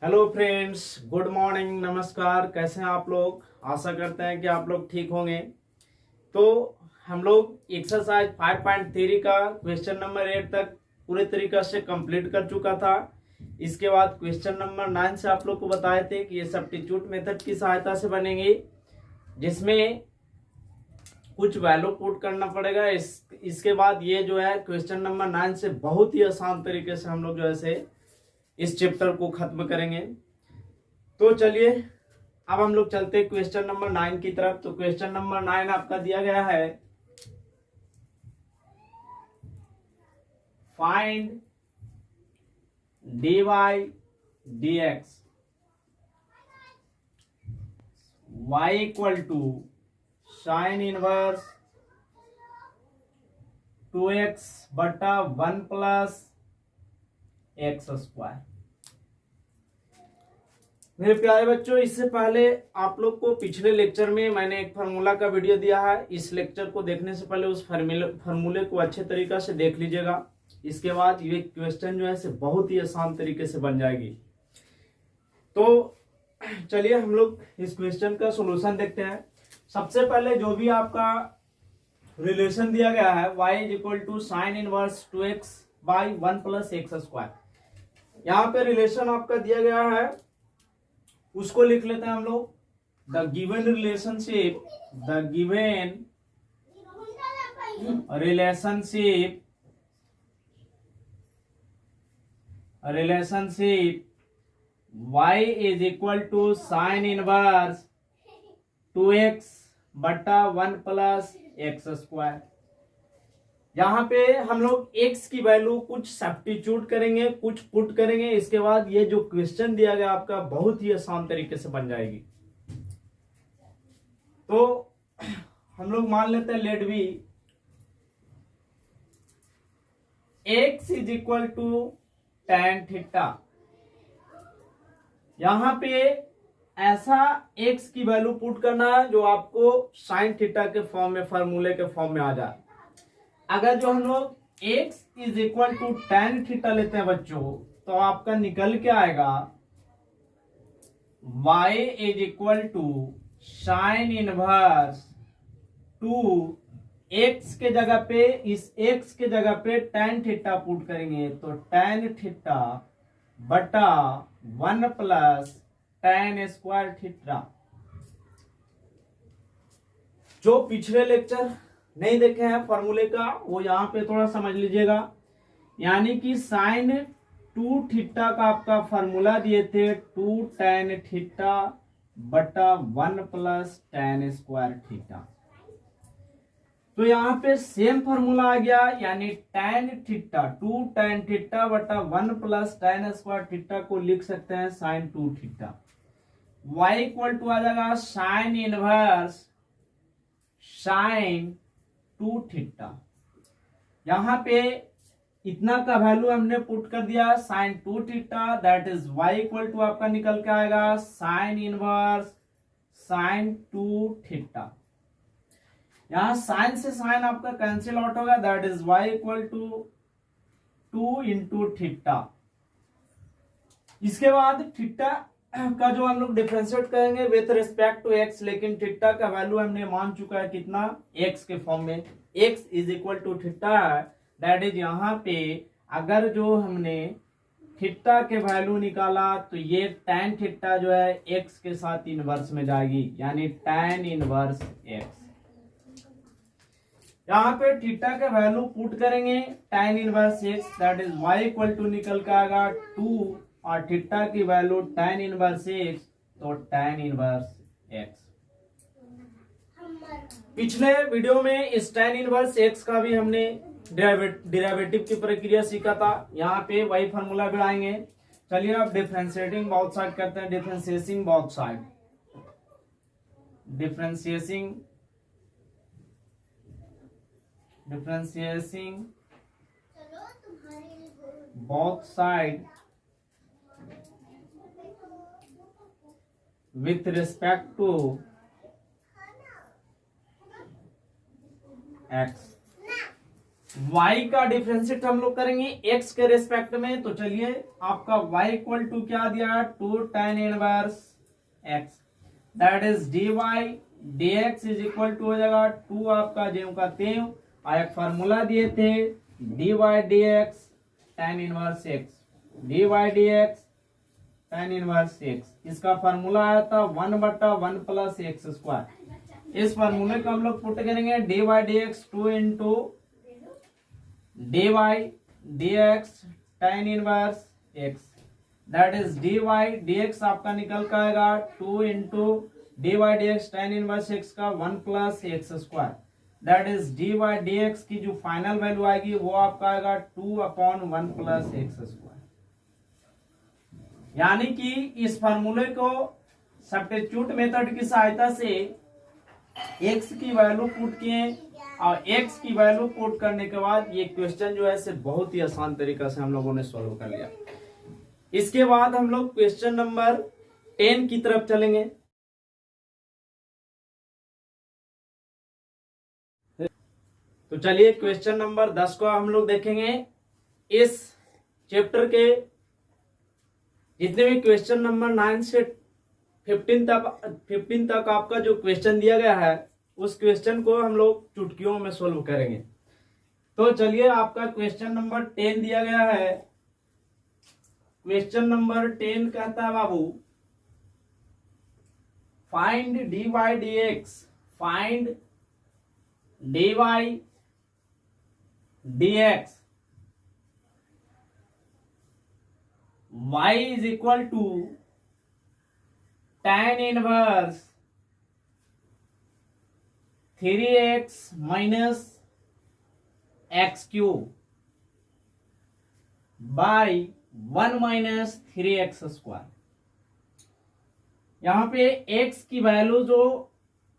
Hello friends, good morning, नमस्कार। कैसे हैं आप लोग? आशा करते हैं कि आप लोग ठीक होंगे। तो हम लोग एक्सरसाइज 5.3 का क्वेश्चन नंबर 8 तक पूरे तरीके से कंप्लीट कर चुका था। इसके बाद क्वेश्चन नंबर 9 से आप लोग को बताए थे कि ये सब्स्टिट्यूट मेथड की सहायता से बनेंगे, जिसमें कुछ वैल्यू पुट करना पड़ेगा। इसके बाद ये जो है क्वेश्चन नंबर 9 से बहुत ही आसान तरीके से हम लोग जो है इस चैप्टर को खत्म करेंगे। तो चलिए अब हम लोग चलते हैं क्वेश्चन नंबर 9 की तरफ। तो क्वेश्चन नंबर 9 आपका दिया गया है, find dy dx y equal to sine inverse 2x बटा 1 प्लस एक्स स्क्वायर। मेरे प्यारे बच्चों, इससे पहले आप लोग को पिछले लेक्चर में मैंने एक फार्मूला का वीडियो दिया है। इस लेक्चर को देखने से पहले उस फार्मूले को अच्छे तरीके से देख लीजिएगा। इसके बाद ये क्वेश्चन जो है बहुत ही आसान तरीके से बन जाएगी। तो चलिए हम लोग इस क्वेश्चन का सॉल्यूशन देखते हैं। सबसे पहले जो भी आपका रिलेशन दिया गया है y is equal to sine inverse 2x by 1 plus x square, यहाँ पे रिलेशन आपका दिया गया है, उसको लिख लेते हैं हम लोग। The given relationship y is equal to sine inverse 2x बटा 1 प्लस एक्स स्क्वायर। यहाँ पे हम लोग x की वैल्यू कुछ सब्स्टिट्यूट करेंगे, कुछ पुट करेंगे। इसके बाद ये जो क्वेश्चन दिया गया आपका बहुत ही आसान तरीके से बन जाएगी। तो हम लोग मान लेते हैं let be x is equal to tan theta. यहाँ पे ऐसा x की वैल्यू पुट करना है जो आपको साइन थीटा के फॉर्म में, फार्मूले के फॉर्म में आ जाए। अगर जो हम लोग x is equal to tan theta लेते हैं बच्चों, तो आपका निकल के आएगा y is equal to sine inverse 2x के जगह पे, इस x के जगह पे tan थीटा पुट करेंगे तो tan थीटा बटा 1 प्लस tan स्क्वायर थीटा। जो पिछले लेक्चर नहीं देखे हैं फॉर्मूले का, वो यहाँ पे थोड़ा समझ लीजिएगा। यानी कि साइन 2 थीटा का आपका फॉर्मूला दिए थे 2 tan थीटा बटा 1 प्लस tan स्क्वायर थीटा। तो यहाँ पे सेम फॉर्मूला आ गया, यानी tan थीटा 2 tan थीटा बटा 1 प्लस tan स्क्वायर थीटा को लिख सकते हैं sine 2 theta. y equal to आ जाएगा साइन इनवर्स साइन 2 थीटा। यहाँ पे इतना का वैल्यू हमने पुट कर दिया sine 2 theta, that is y equal to आपका निकल के आएगा साइन इनवर्स साइन 2 थीटा। यहाँ साइन से साइन आपका कैंसिल आउट होगा, that is y equal to 2 into theta. इसके बाद थीटा का जो हम लोग डिफरेंशिएट करेंगे विथ रिस्पेक्ट टू x, लेकिन थीटा का वैल्यू हमने मान चुका है कितना, x के फॉर्म में। x is equal to theta, that is यहाँ पे अगर जो हमने थीटा के वैल्यू निकाला तो ये tan थीटा जो है x के साथ इनवर्स में जाएगी, यानी tan इनवर्स x। यहाँ पे थीटा के वैल्यू पुट करेंगे tan inverse x, that is y equal to निकल के आएगा 2 और थीटा की वैल्यू tan इनवर्स x, तो tan इनवर्स x। पिछले वीडियो में इस tan इनवर्स x का भी हमने डेरिवेटिव की प्रक्रिया सीखा था। यहाँ पे वही फार्मूला बढ़ाएंगे। चलिए अब डिफरेंशिएटिंग बोथ साइड करते हैं। Differentiating both side, differentiating both side with respect to x। y का डिफरेंशिएट हम लोग करेंगे x के रेस्पेक्ट में। तो चलिए आपका y इक्वल टू क्या दिया, 2 tan inverse x, that is dy dx is equal to हो जाएगा 2 आपका जेम का तेव, और एक फार्मूला दिए थे dy dx tan inverse x, dy dx tan inverse x, इसका फार्मूला आया था 1/1 प्लस एक्स स्क्वायर। इस फार्मूले को हम लोग पुट करेंगे dy dx 2 into dy dx tan inverse x, that is dy dx आपका निकल कर आएगा 2 into dy dx tan inverse x का 1 plus x square, that is dy dx की जो फाइनल वैल्यू आएगी वो आपका आएगा 2/1 प्लस एक्स स्क्वायर। यानी कि इस फार्मूले को सब्स्टिट्यूट मेथड की सहायता से x की वैल्यू पुट किए, और x की वैल्यू पुट करने के बाद ये क्वेश्चन जो है से बहुत ही आसान तरीका से हम लोगों ने सॉल्व कर लिया। इसके बाद हम लोग क्वेश्चन नंबर 10 की तरफ चलेंगे। तो चलिए क्वेश्चन नंबर 10 को हम लोग देखेंगे। इस चैप्टर के जितने भी क्वेश्चन नंबर 9 से 15 तक आपका जो क्वेश्चन दिया गया है उस क्वेश्चन को हम लोग चुटकियों में सोल्व करेंगे। तो चलिए आपका क्वेश्चन नंबर 10 दिया गया है। क्वेश्चन नंबर 10 कहता है बाबू, find dy dx, find dy dx y is equal to tan inverse 3x minus x cube by 1 minus 3x square. यहाँ पे x की वैल्यू जो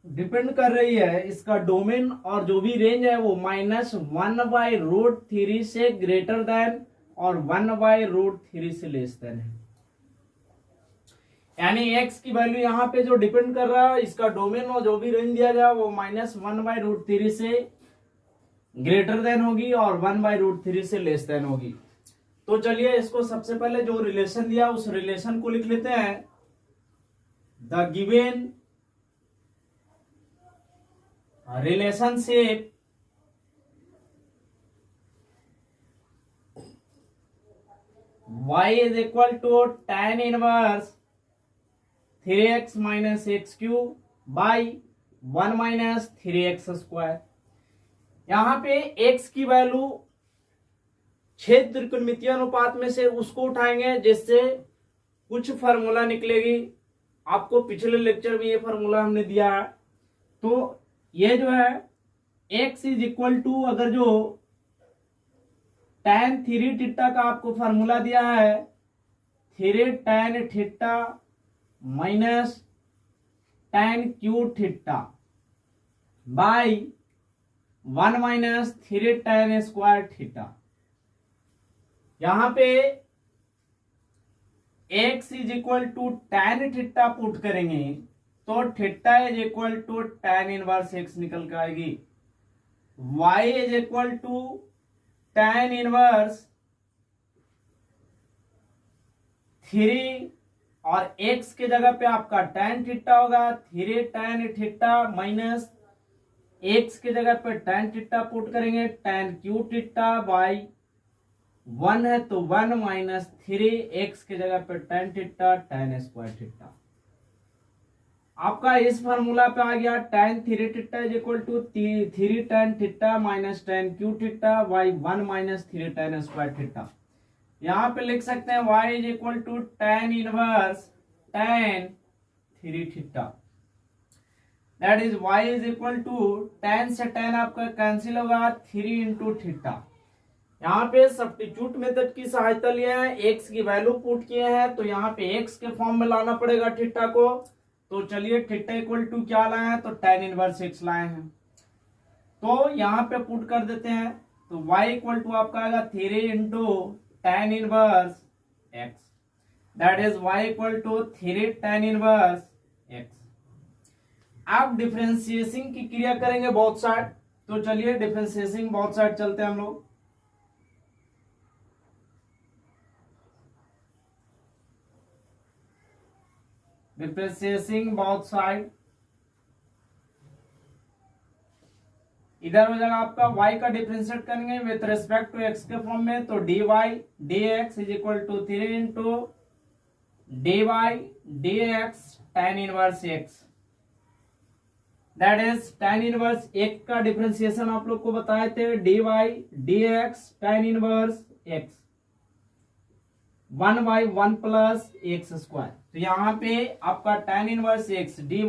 डिपेंड कर रही है, इसका डोमेन और जो भी रेंज है वो -1/√3 से ग्रेटर देन और 1/√3 से लेस देन है। यानी x की वैल्यू यहाँ पे जो डिपेंड कर रहा है, इसका डोमेन और जो भी रेंज दिया गया वो -1/√3 से ग्रेटर देन होगी और 1/√3 से लेस देन होगी। तो चलिए इसको सबसे पहले जो रिलेशन दिया उस रिलेशन को लिख लेते हैं। The given relationship y is equal to tan inverse 3x minus x cube by 1 minus 3x square. यहाँ पे x की वैल्यू छेद त्रिकोणमितीय अनुपात में से उसको उठाएंगे जिससे कुछ फार्मूला निकलेगी। आपको पिछले लेक्चर में ये फार्मूला हमने दिया है। तो ये जो है x इज इक्वल टू, अगर जो tan 3 थीटा का आपको फार्मूला दिया है 3 tan theta minus tan cube theta by 1 minus 3 tan square theta. यहां पे x is equal to tan theta put करेंगे तो theta is equal to tan inverse x निकल के आएगी। y is equal to tan inverse 3 और x के जगह पे आपका tan थीटा होगा 3 tan थीटा माइनस x के जगह पे tan थीटा पुट करेंगे tan क्यू थीटा बाई 1 है तो 1 माइनस 3 x के जगह पे tan theta tan square theta. आपका इस फार्मूला पे आ गया tan 3 theta is equal to 3 tan theta minus tan cube theta by 1 minus 3 tan square theta. यहाँ पे लिख सकते हैं y is equal to tan inverse tan 3 theta, that is y is equal to tan से tan आपका कैंसिल होगा 3 into theta. यहाँ पे सब्स्टिट्यूट मेथड की सहायता लिया है, x की वैल्यू पुट किए हैं तो यहाँ पे x के फॉर्म में लाना पड़ेगा थीटा को। तो चलिए थीटा इक्वल टू क्या लाए हैं तो tan इनवर्स x लाए हैं। तो यहाँ पे पुट कर देते हैं तो y इक्वल टू आपका आएगा 3 into tan inverse x, that is y equal to 3 tan inverse x। आप डिफरेंशिएशन की क्रिया करेंगे बोथ साइड तो चलिए डिफरेंशिएटिंग बोथ साइड चलते हैं हम लोग। डिफरेंशिएटिंग बोथ साइड, इधर हो जाएगा आपका y का डिफरेंशिएट करेंगे विथ रिस्पेक्ट टू x के फॉर्म में, तो dy dx is equal to 3 into dy dx tan inverse x, that is tan inverse x का डिफरेंशिएशन आप लोग को बताए थे, dy dx tan inverse x 1/1 plus x square. तो यहाँ पे आपका tan inverse x dy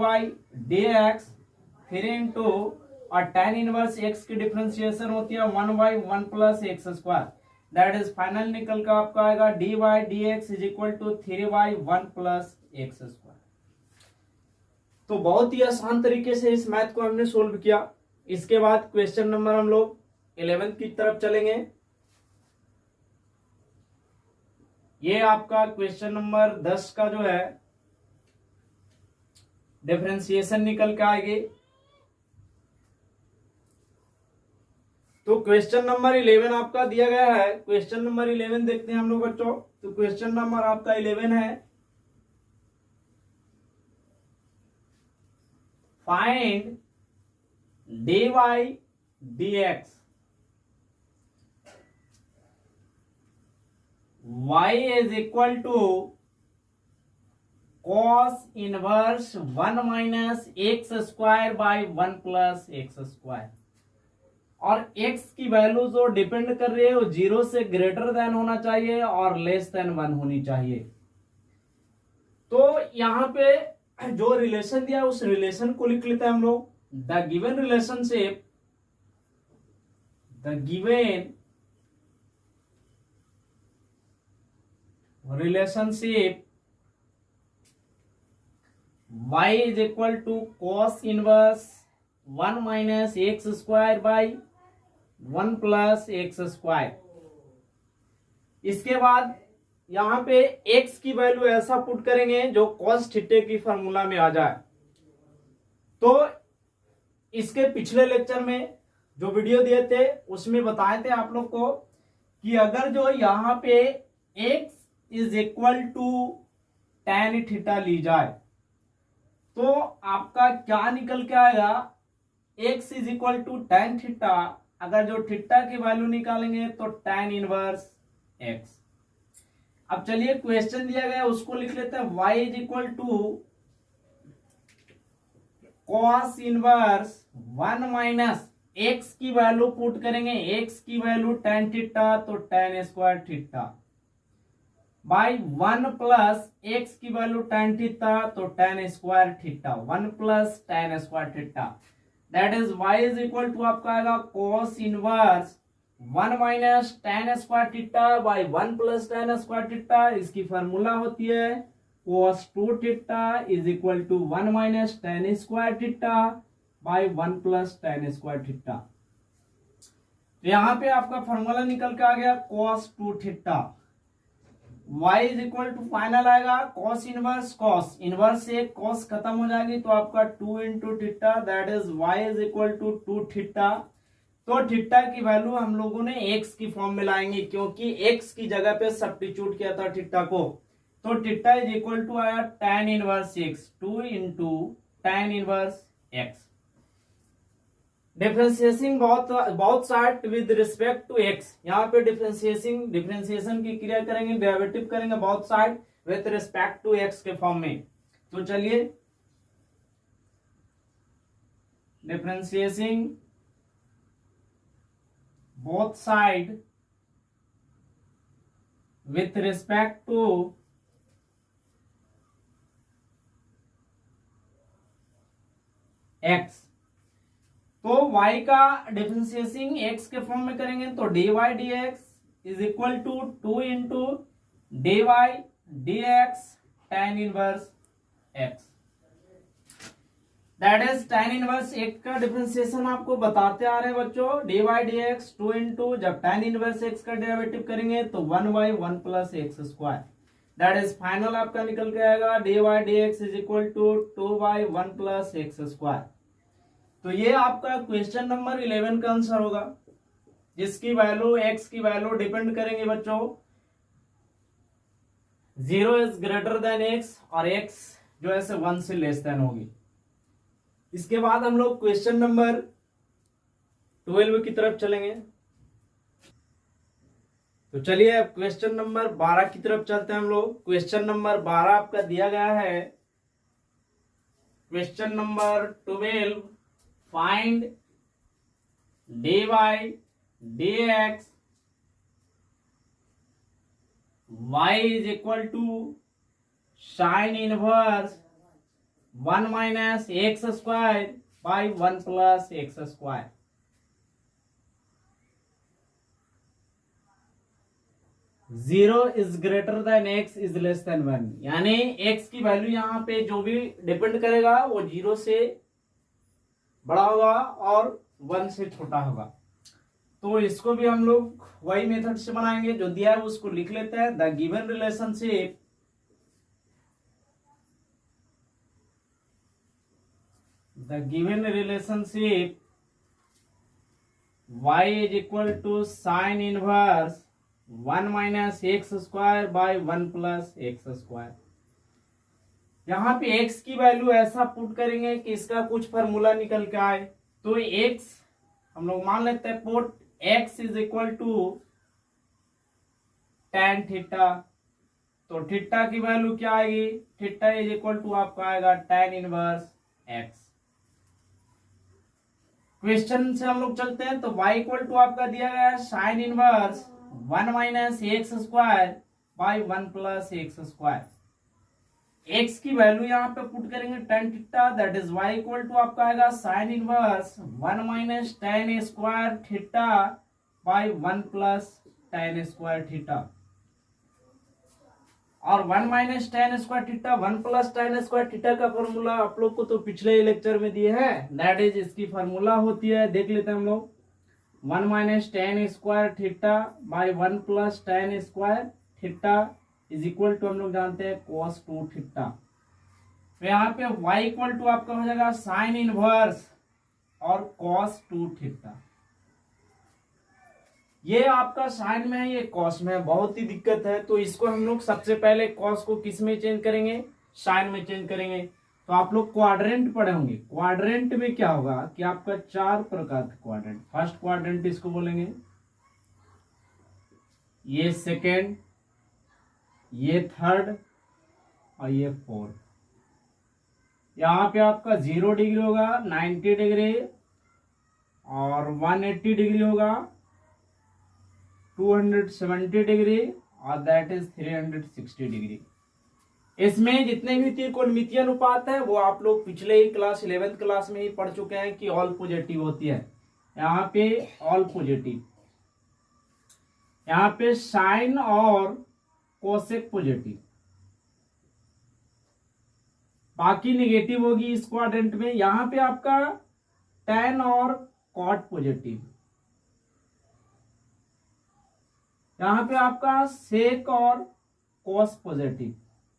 dx 3 into और tan इनवर्स x की डिफरेंशिएशन होती है 1/1 plus x square, that is final निकल का आपका आएगा dy dx is equal to 3/1 plus x square. तो बहुत ही आसान तरीके से इस मैथ को हमने सोल्व किया। इसके बाद क्वेश्चन नंबर हम लोग 11 की तरफ चलेंगे। ये आपका क्वेश्चन नंबर 10 का जो है डिफरेंशिएशन निकल के आएगी। तो क्वेश्चन नंबर 11 आपका दिया गया है। क्वेश्चन नंबर 11 देखते हैं हम लोग बच्चों। तो क्वेश्चन नंबर आपका 11 है, find dy dx y is equal to cos inverse 1 minus x square by 1 plus x square, और x की वैल्यू जो डिपेंड कर रही है वो 0 से ग्रेटर देन होना चाहिए और लेस देन 1 होनी चाहिए। तो यहाँ पे जो रिलेशन दिया है उस रिलेशन को लिख लेते हैं हम लोग। The given relationship, the given relationship y is equal to cos inverse 1 minus x square by 1 plus x square। इसके बाद यहां पे x की वैल्यू ऐसा पुट करेंगे जो cos थीटा की फार्मूला में आ जाए। तो इसके पिछले लेक्चर में जो वीडियो दिए थे उसमें बताए थे आप लोग को कि अगर जो यहां पे x is equal to tan theta ली जाए तो आपका क्या निकल के आएगा, x is equal to tan theta. अगर जो थीटा की वैल्यू निकालेंगे तो tan इनवर्स x। अब चलिए क्वेश्चन दिया गया उसको लिख लेते हैं। y is equal to cos inverse 1 minus x की वैल्यू पुट करेंगे, x की वैल्यू tan थीटा तो tan square theta by 1 plus x की वैल्यू tan थीटा तो tan square theta 1 plus tan square theta, that is y is equal to आपका आएगा cos inverse 1 minus tan square theta by 1 plus tan square theta. इसकी formula होती है cos 2 theta is equal to 1 minus tan square theta by 1 plus tan square theta. तो यहाँ पे आपका formula निकल के आ गया cos 2 theta. y is equal to final आएगा cos इनवर्स, cos इनवर्स से cos खत्म हो जाएगी तो आपका 2 into theta, that is y is equal to 2 theta. तो थीटा की वैल्यू हम लोगों ने x की फॉर्म में लाएंगे क्योंकि x की जगह पे सब्स्टिट्यूट किया था थीटा को। तो थीटा इज इक्वल टू आया tan inverse x, 2 into tan inverse x। Differentiating both side with respect to x, यहाँ पे डिफरेंशिएशन की क्रिया करेंगे, डेरिवेटिव करेंगे both side with respect to x के फॉर्म में। तो चलिए differentiating both side with respect to x। तो y का डिफरेंशिएटिंग x के फॉर्म में करेंगे तो dy dx is equal to 2 into dy dx tan inverse x, that is tan inverse x का डिफरेंशिएशन आपको बताते आ रहे हैं बच्चों। dy dx 2 इंटू जब tan इनवर्स x का डेरिवेटिव करेंगे तो 1/1 plus x square, that is final आपका निकल के आएगा dy dx is equal to 2/1 plus x square. तो ये आपका क्वेश्चन नंबर 11 का आंसर होगा, जिसकी वैल्यू x की वैल्यू डिपेंड करेंगे बच्चों 0 इज ग्रेटर देन x और x जो है 1 से लेस देन होगी। इसके बाद हम लोग क्वेश्चन नंबर 12 की तरफ चलेंगे। तो चलिए अब क्वेश्चन नंबर 12 की तरफ चलते हैं हम लोग। क्वेश्चन नंबर 12 आपका दिया गया है, question number 12, find dy dx y is equal to sin inverse 1 minus x square by 1 plus x square। Zero is greater than x is less than 1, यानी एक्स की वैल्यू यहाँ पे जो भी डिपेंड करेगा वो 0 से बड़ा होगा और 1 से छोटा होगा। तो इसको भी हम लोग वही मेथड से बनाएंगे जो दिया है उसको लिख लेते हैं। The given relationship y is equal to sin inverse 1 minus x square by 1 plus x square। यहाँ पे x की वैल्यू ऐसा पुट करेंगे कि इसका कुछ फॉर्मूला निकल के आए। तो x हम लोग मान लेते हैं put x is equal to tan theta. तो थीटा की वैल्यू क्या आएगी, थीटा इज इक्वल टू आपका आएगा tan इनवर्स x। क्वेश्चन से हम लोग चलते हैं। तो y इक्वल टू आपका दिया गया है sine inverse 1 minus x square by 1 plus x square. X की वैल्यू यहाँ पे पुट करेंगे tan theta, that is y equal to आपका आएगा sine inverse 1 minus tan square theta by 1 plus tan square theta. और 1 minus tan square theta 1 plus tan square theta का formula आप लोग को तो पिछले लेक्चर में दिए हैं, दैट इज इसकी फॉर्मूला होती है, देख लेते हैं हम लोग 1 minus tan square theta by 1 plus tan square theta is equal to हम लोग जानते हैं cos 2 थीटा। तो यहाँ पे y इक्वल टू आपका हो जाएगा साइन इनवर्स और cos 2 थीटा। ये आपका साइन में है, ये कॉस में है, बहुत ही दिक्कत है। तो इसको हम लोग सबसे पहले कॉस को किस में चेंज करेंगे, साइन में चेंज करेंगे। तो आप लोग क्वाड्रेंट पढ़े होंगे, क्वाड्रेंट में क्या होगा कि आपका 4 प्रकार का क्वाड्रेंट, फर्स्ट क्वाड्रेंट इसको बोलेंगे, ये सेकेंड, ये थर्ड और ये फोर्थ। यहाँ पे आपका 0 डिग्री होगा, 90 डिग्री और 180 डिग्री होगा, 270 डिग्री और दैट इज 360 डिग्री। इसमें जितने भी त्रिकोणमितीय अनुपात है वो आप लोग पिछले ही क्लास 11th क्लास में ही पढ़ चुके हैं कि ऑल पॉजिटिव होती है। यहाँ पे ऑल पॉजिटिव, यहाँ पे साइन और कोसेक पॉजिटिव, बाकी नेगेटिव होगी इस क्वाड्रेंट में। यहाँ पे आपका टैन और कॉट पॉजिटिव, यहाँ पे आपका सेक और कोस पॉजिटिव,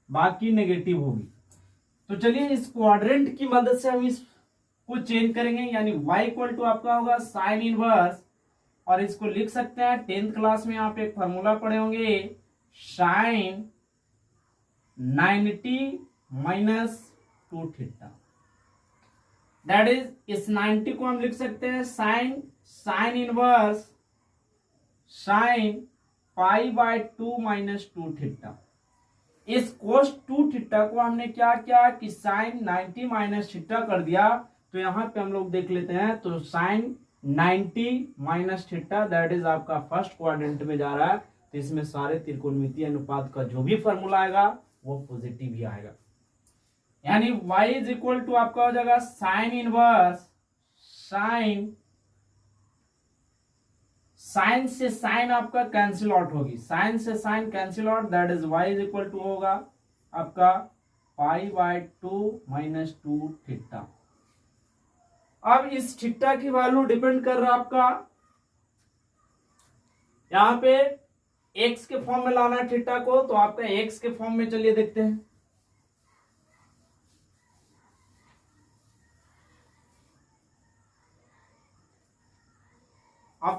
बाकी नेगेटिव होगी। तो चलिए इस क्वाड्रेंट की मदद से हम इसको चेंज करेंगे, यानी y इक्वल टू आपका होगा साइन इनवर्स, और इसको लिख सकते हैं 10th क्लास में आप एक फॉर्मूला पढ़े होंगे, sine 90 minus 2 theta. That is इस 90 को हम लिख सकते हैं sine inverse sine pi by 2 minus 2 theta. इस कोस 2 थीटा को हमने क्या किया कि साइन 90 माइनस थीटा कर दिया। तो यहाँ पे हम लोग देख लेते हैं, तो sine 90 minus theta that is आपका फर्स्ट क्वाड्रेंट में जा रहा है। तो इसमें सारे त्रिकोणमितीय अनुपात का जो भी फॉर्मूला आएगा वो पॉजिटिव ही आएगा, यानी y इज इक्वल टू आपका हो जाएगा साइन इनवर्स साइन से साइन आपका कैंसिल आउट होगी, साइन से sine cancel out, that is y is equal to होगा आपका पाई बाय 2 माइनस 2 थीटा। अब इस थीटा की वैल्यू डिपेंड कर रहा है आपका, यहां पे x के फॉर्म में लाना है थीटा को, तो आपका x के फॉर्म में चलिए देखते हैं।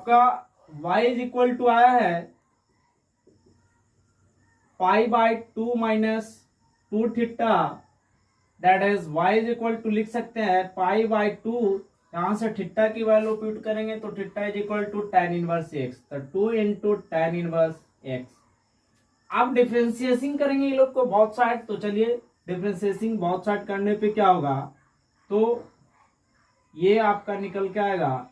आपका y इज इक्वल टू आया है π/2 minus 2 theta, that is y is equal to लिख सकते हैं π/2, यहां से थीटा की वैल्यू पुट करेंगे तो theta is equal to tan inverse x, तो 2 इंटू tan इनवर्स x। अब डिफरेंशिएशन करेंगे ये लोग को बहुत साइड, तो चलिए डिफरेंशिएशन बहुत साइड करने पे क्या होगा, तो ये आपका निकल के आएगा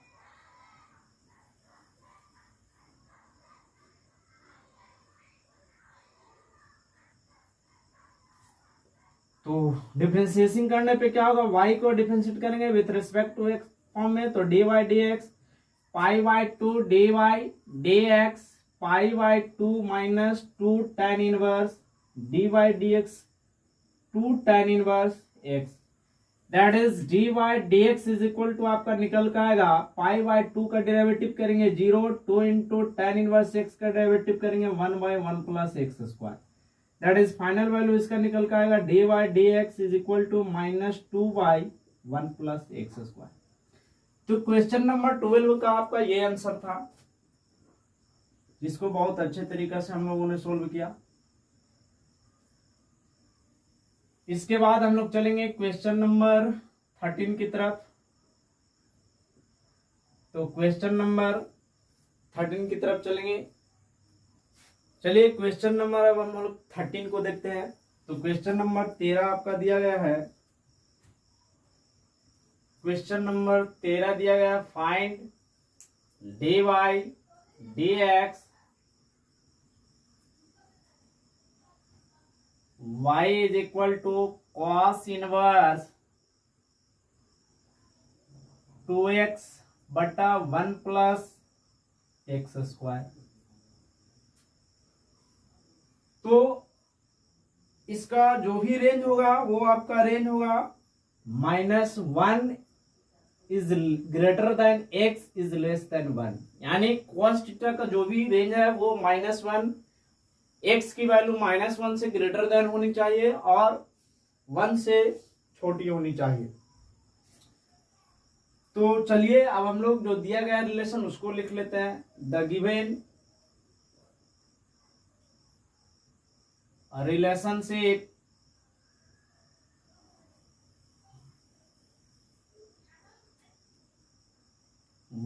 तो डिफरेंशिएशन करने पे क्या होगा, y को डिफरेंशिएट करेंगे with respect to x form में, तो dy dx π/2 dy dx π/2 minus 2 tan inverse dy dx 2 tan inverse x, that is dy dx is equal to आपका निकल का आएगा π/2 का डेरिवेटिव करेंगे 0, 2 इंटू tan इनवर्स x का डेरिवेटिव करेंगे 1/1 plus x square, that is final value इसका निकल का आएगा dy dx is equal to -2/1 plus x square. तो क्वेश्चन नंबर 12 का आपका ये आंसर था, जिसको बहुत अच्छे तरीके से हम लोगों ने सोल्व किया। इसके बाद हम लोग चलेंगे क्वेश्चन नंबर 13 की तरफ। तो क्वेश्चन नंबर 13 की तरफ चलेंगे। चलिए क्वेश्चन नंबर अब हम लोग 13 को देखते हैं। तो क्वेश्चन नंबर 13 आपका दिया गया है, क्वेश्चन नंबर 13 दिया गया है, find dy dx y is equal to cos inverse 2x बटा 1 प्लस एक्स स्क्वायर। तो इसका जो भी रेंज होगा वो आपका रेंज होगा -1 is greater than x is less than 1, यानी cos थीटा का जो भी रेंज है वो -1, x की वैल्यू -1 से ग्रेटर देन होनी चाहिए और 1 से छोटी होनी चाहिए। तो चलिए अब हम लोग जो दिया गया रिलेशन उसको लिख लेते हैं। The given relationship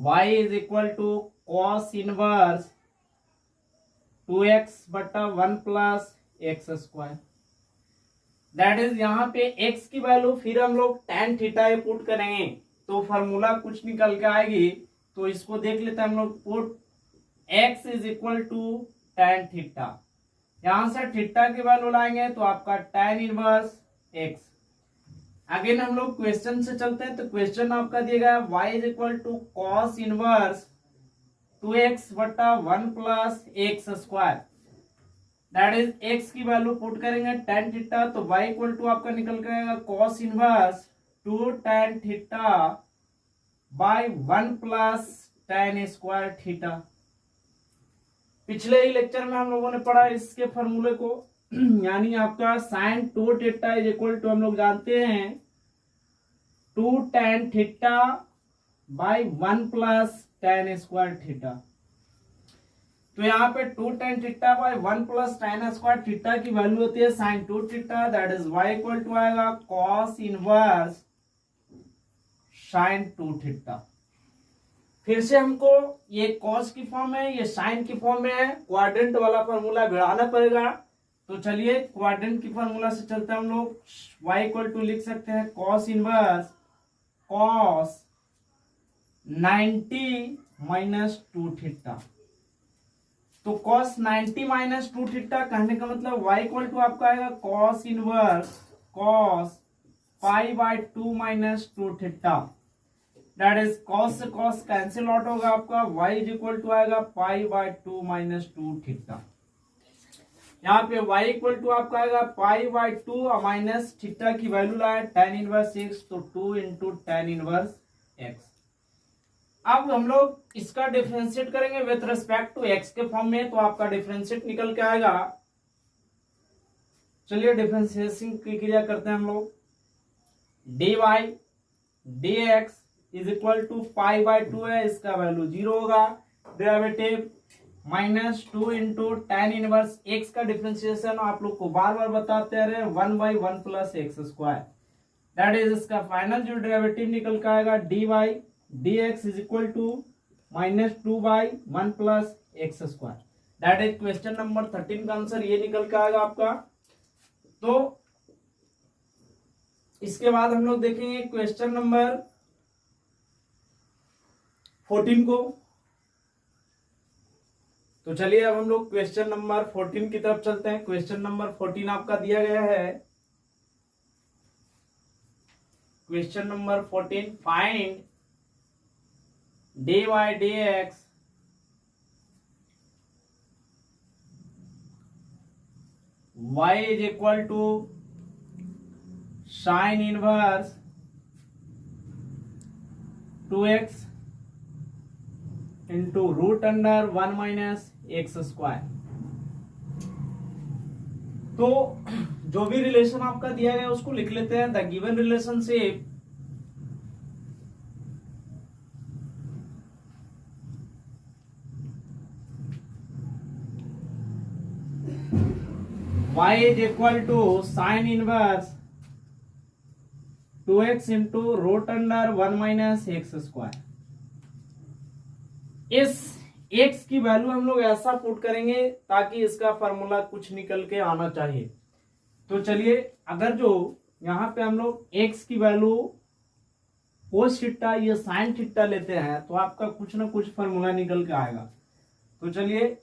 y is equal to cos inverse 2x बटा 1 plus x square, that is यहाँ पे x की वैल्यू फिर हम लोग tan थीटा पुट करेंगे तो फार्मूला कुछ निकल के आएगी। तो इसको देख लेते हैं हम लोग, put x is equal to tan theta, यहां से थीटा की वैल्यू लाएंगे तो आपका tan इनवर्स x। अगेन हम लोग क्वेश्चन से चलते हैं। तो क्वेश्चन आपका दिया गया y is equal to cos inverse 2x बटा 1 plus x square, that is x की वैल्यू पुट करेंगे tan थीटा, तो y इक्वल टू आपका निकल के आएगा cos inverse 2 tan theta by 1 plus tan square theta. पिछले ही लेक्चर में हम लोगों ने पढ़ा इसके फॉर्मूले को, यानी आपका sin 2 theta is equal to हम लोग जानते हैं 2 tan theta by 1 plus tan square theta. तो यहाँ पे 2 tan theta by 1 plus tan square theta की वैल्यू होती है sin 2 theta, that is y equal to आएगा cos इनवर्स sin 2 थीटा। फिर से हमको ये cos की फॉर्म है, ये sin की फॉर्म में है, क्वाड्रेंट वाला फॉर्मूला भिड़ाना पड़ेगा। तो चलिए क्वाड्रेंट की फॉर्मूला से चलते हैं हम लोग, y इक्वल टू लिख सकते हैं cos inverse cos 90 minus 2 theta. तो cos 90 माइनस 2 थीटा कहने का मतलब y इक्वल टू आपका आएगा cos inverse cos π/2 minus 2 theta, that is cos से cos कैंसिल आउट होगा, आपका y इज इक्वल टू आएगा π/2 माइनस 2 थीटा। यहाँ पे y इक्वल टू आपका आएगा π/2 माइनस थीटा की वैल्यू लाए tan इनवर्स x, तो 2 इंटू tan इनवर्स x। अब हम लोग इसका डिफरेंशिएट करेंगे विथ रिस्पेक्ट टू x के फॉर्म में, तो आपका डिफरेंशिएट निकल के आएगा। चलिए डिफरेंशिएशन की क्रिया करते हैं हम लोग। dy dx is equal to π/2 है, इसका वैल्यू 0 होगा, derivative minus 2 into tan inverse x का डिफ्रेंसिएशन आप लोग को बार बार बताते रहे 1/1 plus x square, that is इसका फाइनल जो डेरिवेटिव निकल के आएगा d y d x is equal to -2/1 plus x square, that is question number 13 का आंसर ये निकल के आएगा आपका। तो इसके बाद हम लोग देखेंगे क्वेश्चन नंबर 14 को। तो चलिए अब हम लोग क्वेश्चन नंबर 14 की तरफ चलते हैं। क्वेश्चन नंबर 14 आपका दिया गया है, question number 14, find dy dx y is equal to sin inverse 2x into root under 1 minus x square. तो जो भी रिलेशन आपका दिया गया उसको लिख लेते हैं। The given relationship y is equal to sin inverse 2x into root under 1 minus x square. इस x की वैल्यू हम लोग ऐसा पुट करेंगे ताकि इसका फॉर्मूला कुछ निकल के आना चाहिए। तो चलिए अगर जो यहाँ पे हम लोग x की वैल्यू कोस थीटा या साइन थीटा लेते हैं तो आपका कुछ ना कुछ फॉर्मूला निकल के आएगा। तो चलिए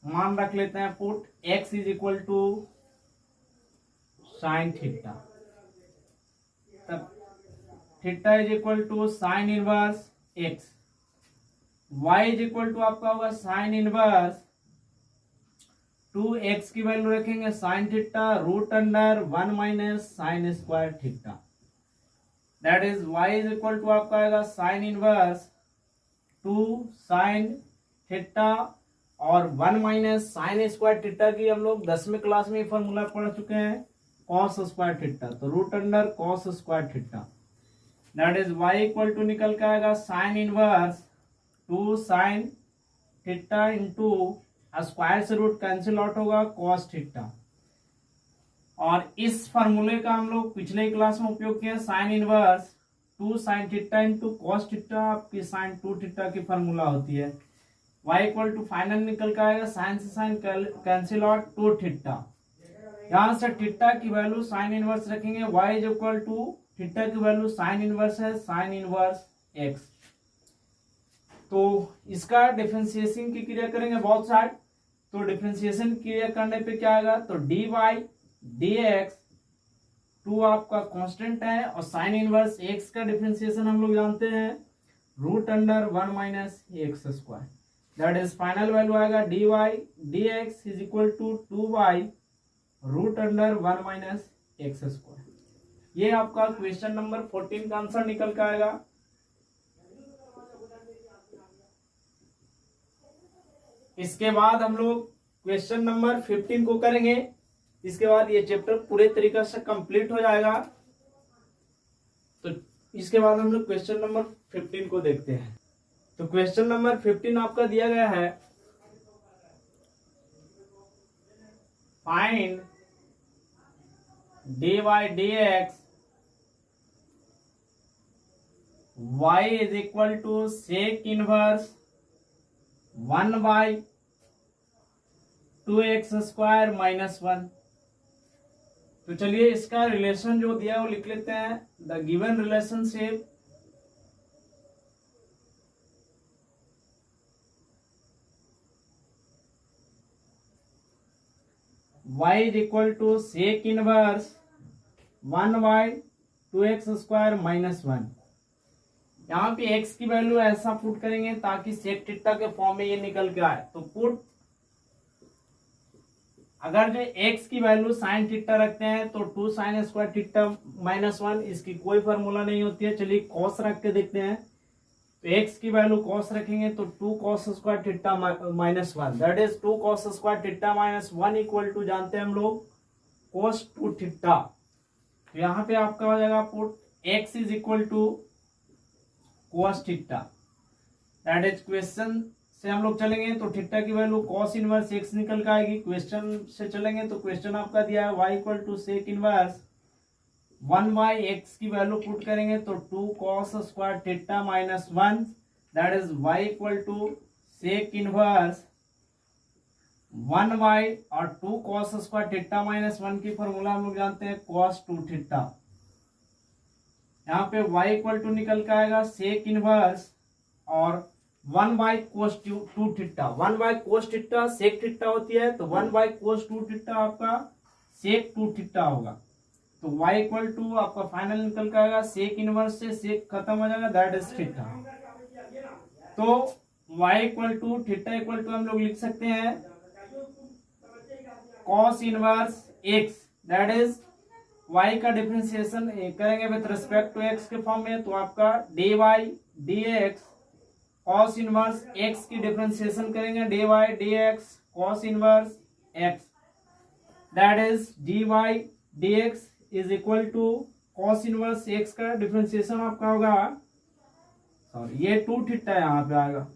मान रख लेते हैं put x is equal to sine theta, तब theta is equal to sine inverse x, y is equal to आपका होगा साइन इनवर्स 2x की वैल्यू रखेंगे sine theta root under 1 minus sine square theta, that is y is equal to आपका आएगा sine inverse 2 sine theta और 1 minus sine square theta की हम लोग 10वीं क्लास में फॉर्मूला पढ़ चुके हैं कॉस स्क्वायर थीटा, तो root under cos square theta, that is y equal to निकल के आएगा sine inverse 2 sine theta into square से रूट कैंसिल आउट होगा कॉस थीटा, और इस फॉर्मूले का हम लोग पिछले क्लास में उपयोग किया sign inverse 2 sine theta into cos theta, आपकी साइन 2 थीटा की फॉर्मूला होती है। y इक्वल टू फाइनल निकल के आएगा साइन से साइन कैंसिल आउट 2 थीटा, यहां से थीटा की वैल्यू साइन इनवर्स रखेंगे, y is equal to theta की वैल्यू साइन इनवर्स है साइन इनवर्स x। तो इसका डिफरेंशिएशन की क्रिया करेंगे बहुत साइड, तो डिफरेंशिएशन क्रिया करने पे क्या आएगा, तो डी वाई डी एक्स 2 आपका कांस्टेंट है और साइन इनवर्स x का डिफरेंशिएशन हम लोग जानते हैं root under 1 minus x square, that is final value आएगा d y d x is equal to 2y root under 1 minus x square. ये आपका क्वेश्चन नंबर 14 का आंसर निकल के आएगा। इसके बाद हम लोग क्वेश्चन नंबर 15 को करेंगे, इसके बाद ये चैप्टर पूरे तरीके से कंप्लीट हो जाएगा। तो इसके बाद हम लोग क्वेश्चन नंबर 15 को देखते हैं। तो क्वेश्चन नंबर 15 आपका दिया गया है, find dy dx y is equal to sec inverse 1/2x square minus 1। तो चलिए इसका रिलेशन जो दिया है वो लिख लेते हैं। The given relationship y is equal to sec inverse 1/2x square minus 1। यहाँ पे x की वैल्यू ऐसा पुट करेंगे ताकि सेक थीटा के फॉर्म में ये निकल के आए। तो पुट अगर जो x की वैल्यू साइन थीटा रखते हैं तो 2 साइन स्क्वायर थीटा माइनस 1, इसकी कोई फॉर्मूला नहीं होती है। चलिए कॉस रख के देखते हैं, तो x की वैल्यू कॉस रखेंगे तो 2 cos square theta minus 1, that is 2 cos square theta minus 1 equal to जानते हैं हम लोग कॉस 2 थीटा। तो यहाँ पे आपका हो जाएगा put x is equal to cos theta, that is question से हम लोग चलेंगे तो थीटा की वैल्यू cos इनवर्स x निकल के आएगी। क्वेश्चन से चलेंगे तो क्वेश्चन आपका दिया है y equal to sec inverse 1/x की वैल्यू पुट करेंगे तो 2 cos square theta minus 1 that is y equal to sec inverse 1 और 2 cos स्क्वायर थीटा माइनस 1 की फॉर्मूला हम लोग जानते हैं cos 2 थीटा। यहाँ पे y इक्वल टू निकल के आएगा सेक इनवर्स और 1/cos 2 theta. 1/cos theta sec theta होती है तो 1/cos 2 थीटा आपका सेक 2 थीटा होगा। तो y इक्वल टू आपका फाइनल निकल के आएगा सेक इनवर्स से सेक खत्म हो जाएगा दैट इज थीटा। तो y equal to theta equal to हम लोग लिख सकते हैं cos inverse x that is y का डिफरेंशिएशन करेंगे विथ रिस्पेक्ट टू x के फॉर्म में तो आपका dy dx cos inverse x की डिफरेंशिएशन करेंगे dy dx cos inverse x that is dy dx is equal to cos inverse x का differentiation आपका होगा सॉरी ये 2 थीटा यहाँ पे आएगा,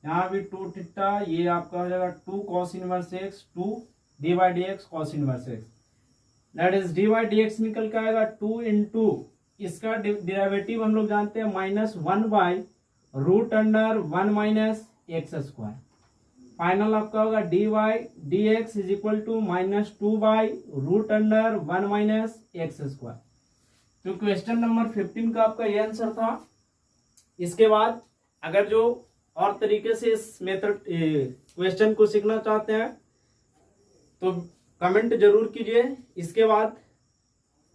यहाँ भी 2 थीटा, ये आपका हो जाएगा 2 cos inverse x 2 dy dx cos inverse x that is dy dx निकल के आएगा 2 इंटू इसका डेरिवेटिव हम लोग जानते हैं minus 1/√1 minus x square. Final आपका होगा dy dx is equal to minus 2/√1 minus x square. तो क्वेश्चन नंबर 15 का आपका ये आंसर था। इसके बाद अगर जो और तरीके से इस मेथड क्वेश्चन को सीखना चाहते हैं तो कमेंट जरूर कीजिए। इसके बाद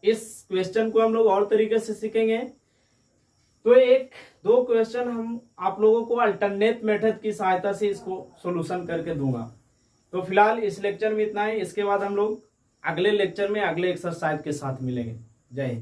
इस क्वेश्चन को हम लोग और तरीके से सीखेंगे तो 1-2 क्वेश्चन हम आप लोगों को अल्टरनेट मेथड की सहायता से इसको सॉल्यूशन करके दूंगा। तो फिलहाल इस लेक्चर में इतना ही। इसके बाद हम लोग अगले लेक्चर में अगले एक्सरसाइज के साथ मिलेंगे। जय हिंद।